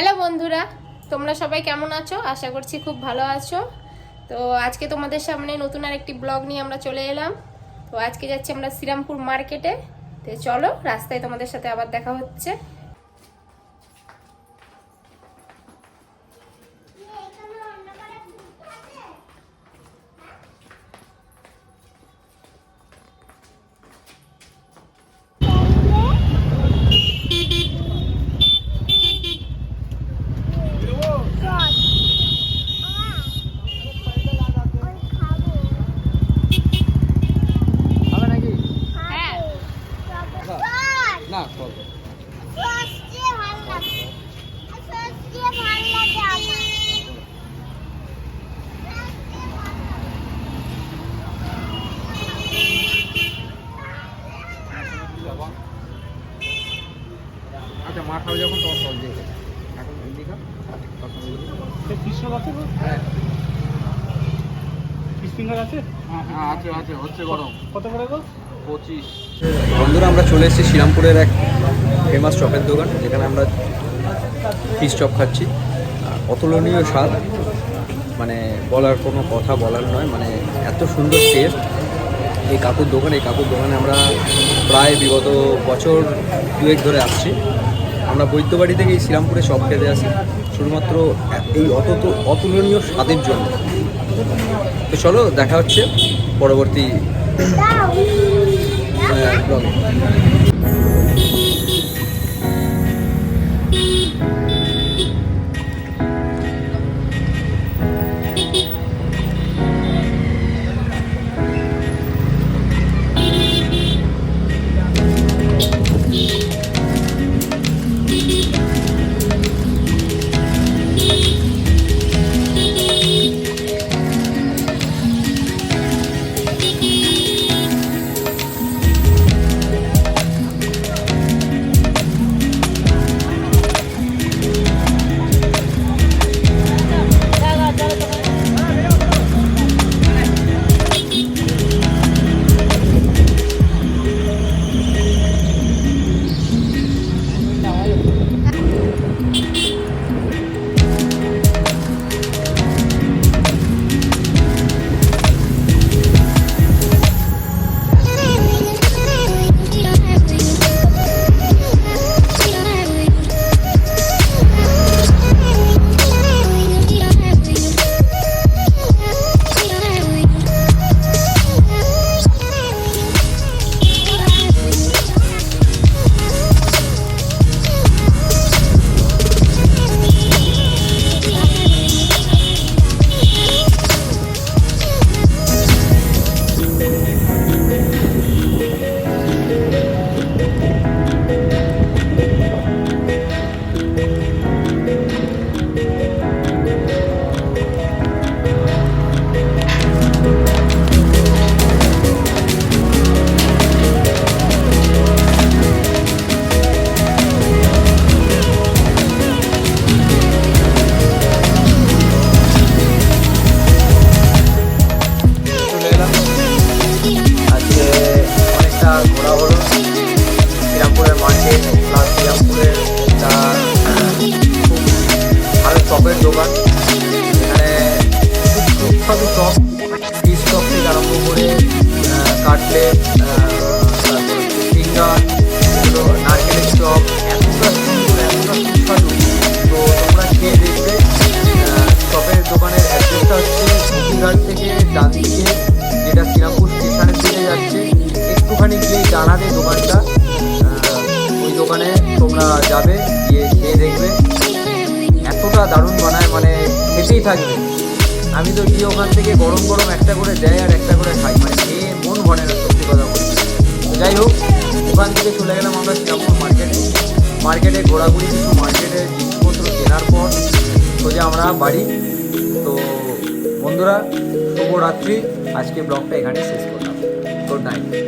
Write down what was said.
Hello বন্ধুরা, তোমরা সবাই কেমন আছো? আশা করছি খুব ভালো আছো। তো আজকে তোমাদের সামনে নতুন আর একটি ব্লগ নিয়ে আমরা চলে এলাম। তো আজকে যাচ্ছি আমরা শ্রীরামপুর মার্কেটে। তো চলো, রাস্তায় তোমাদের সাথে আবার দেখা হচ্ছে। না আচ্ছা মা খাবে যখন তখন ফল দিয়ে এখন দিকা হ্যাঁ ফিঙ্গার আছে? হ্যাঁ আছে আছে হচ্ছে গরম। কত করে গো? 25। বন্ধুরা, আমরা চলে এসেছি শ্রীরামপুরের এক ফেমাস চপের দোকান, যেখানে আমরা ফিশ চপ খাচ্ছি। অতুলনীয় স্বাদ, মানে বলার কোনো কথা বলার নয়, মানে এত সুন্দর টেস্ট এই কাকুর দোকানে আমরা প্রায় বিগত বছর দুয়েক ধরে আসছি। আমরা বৈদ্যবাড়ি থেকে এই শ্রীরামপুরে চপ খেতে আসি শুধুমাত্র এই অতুলনীয় স্বাদের জন্য। তো চলো, দেখা হচ্ছে পরবর্তী ব্লগে। চপের দোকান, এখানে সুস্বাদু চপ, ফিশ চপ থেকে আরম্ভ করে কাটলেট, তারপরে ফিঙ্গার, নারকেলের চপ, এতটা সুন্দর এতটা সুস্বাদু। তো তোমরা খেয়ে দেখবে। চপের দোকানের অ্যাড্রেসটা হচ্ছে ঘাট থেকে ডান দিকে, যেটা শ্রীরামপুর স্টেশনের দিকে যাচ্ছে, একটুখানি গিয়ে জানাবে দোকানটা। ওই দোকানে তোমরা যাবে, গিয়ে খেয়ে দেখবে। এতটা দারুণ বানায়, মানে খেতেই থাকবে। আমি তো গিয়ে ওখান থেকে গরম গরম একটা করে দেয় আর একটা করে খাই, মানে খেয়ে মন ভরে না, সত্যি কথা বলছি। যাই হোক, ওখান থেকে চলে গেলাম আমরা শ্রীরামপুর মার্কেটে ঘোরাঘুরি, কিছু মার্কেটের জিনিসপত্র কেনার পর সোজা আমরা বাড়ি। তো বন্ধুরা, শুভরাত্রি। আজকে ব্লগটা এখানে শেষ করলাম। Good night.